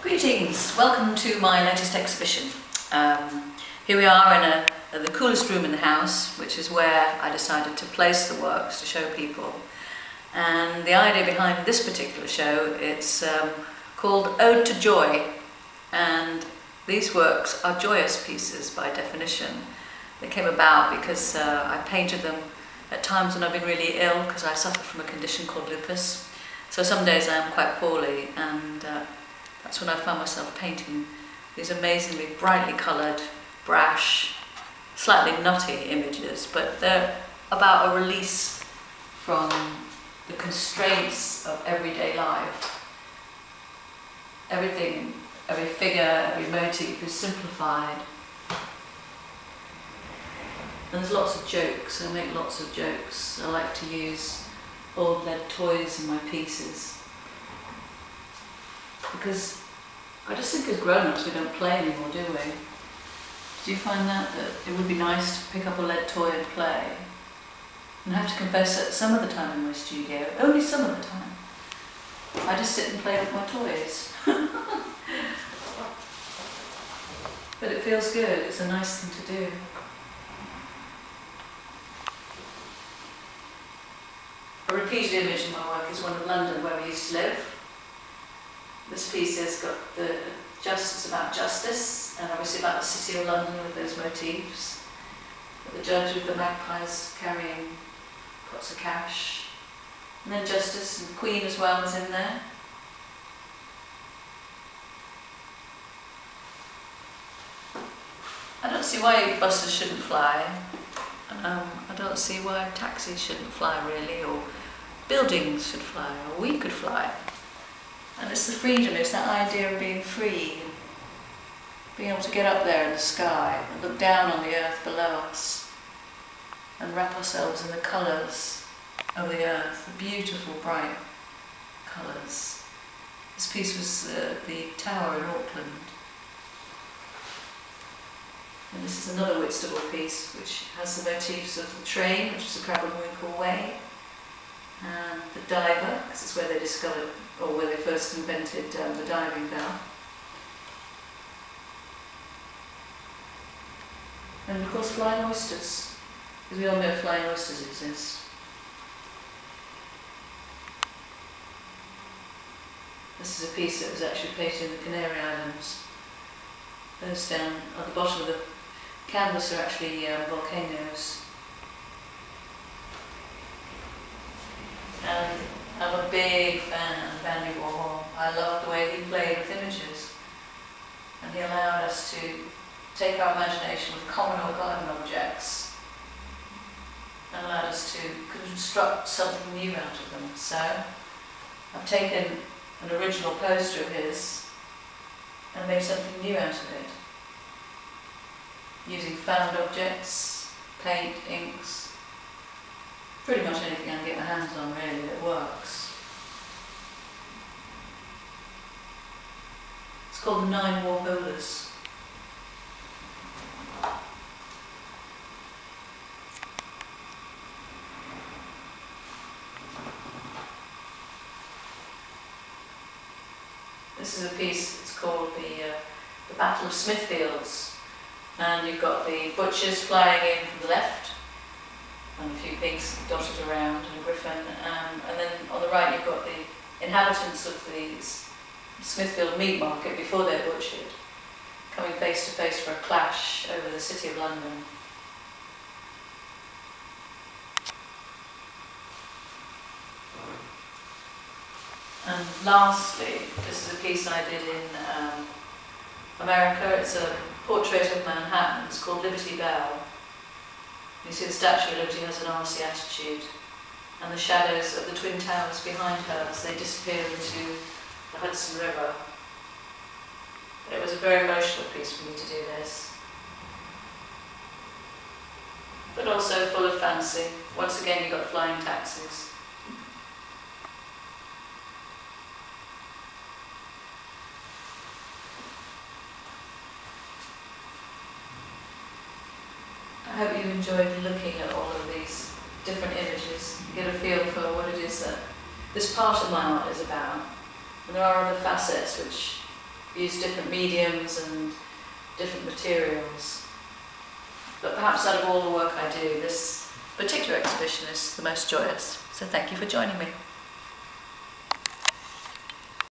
Greetings, welcome to my latest exhibition. Here we are in the coolest room in the house, which is where I decided to place the works to show people. And the idea behind this particular show, it's called Ode to Joy, and these works are joyous pieces by definition. They came about because I painted them at times when I've been really ill, because I suffer from a condition called lupus. So some days I am quite poorly, and that's when I found myself painting these amazingly brightly coloured, brash, slightly nutty images, but they're about a release from the constraints of everyday life. Everything, every figure, every motif is simplified. And there's lots of jokes, I make lots of jokes. I like to use old lead toys in my pieces, because I just think as grown-ups we don't play anymore, do we? Do you find that it would be nice to pick up a lead toy and play? And I have to confess that some of the time in my studio, only some of the time, I just sit and play with my toys. But it feels good, it's a nice thing to do. A repeated image in my work is one of London, where we used to live. This piece has got it's about justice, and obviously about the city of London with those motifs. The judge with the magpies carrying pots of cash. And then justice and the Queen as well is in there. I don't see why buses shouldn't fly. I don't see why taxis shouldn't fly, really, or buildings should fly, or we could fly. And it's the freedom, it's that idea of being free, being able to get up there in the sky and look down on the earth below us and wrap ourselves in the colours of the earth, the beautiful bright colours. This piece was the tower in Auckland. And this is another Whitstable piece which has the motifs of the train, which is the Crab and Winkle Way, and the diver, because it's where they discovered, or where they first invented the diving bell. And of course flying oysters, because we all know flying oysters exist. This is a piece that was actually painted in the Canary Islands. Those down at the bottom of the canvas are actually volcanoes. And I'm a big fan of Andy Warhol. I love the way he played with images. And he allowed us to take our imagination with common or garden objects and allowed us to construct something new out of them. So I've taken an original poster of his and made something new out of it, using found objects, paint, inks, pretty much anything I can get my hands on, really, that works. It's called the 9 Warholas. This is a piece, it's called the Battle of Smithfields. And you've got the butchers flying in from the left, and a few pigs dotted around, and a griffin, and then on the right you've got the inhabitants of the Smithfield meat market before they're butchered, coming face to face for a clash over the city of London. And lastly, this is a piece I did in America. It's a portrait of Manhattan. It's called Liberty Bell. You see the Statue of Liberty has an arsey attitude, and the shadows of the Twin Towers behind her as they disappear into the Hudson River. It was a very emotional piece for me to do this, but also full of fancy. Once again, you've got flying taxis. I hope you enjoyed looking at all of these different images, get a feel for what it is that this part of my art is about. And there are other facets which use different mediums and different materials. But perhaps out of all the work I do, this particular exhibition is the most joyous. So thank you for joining me.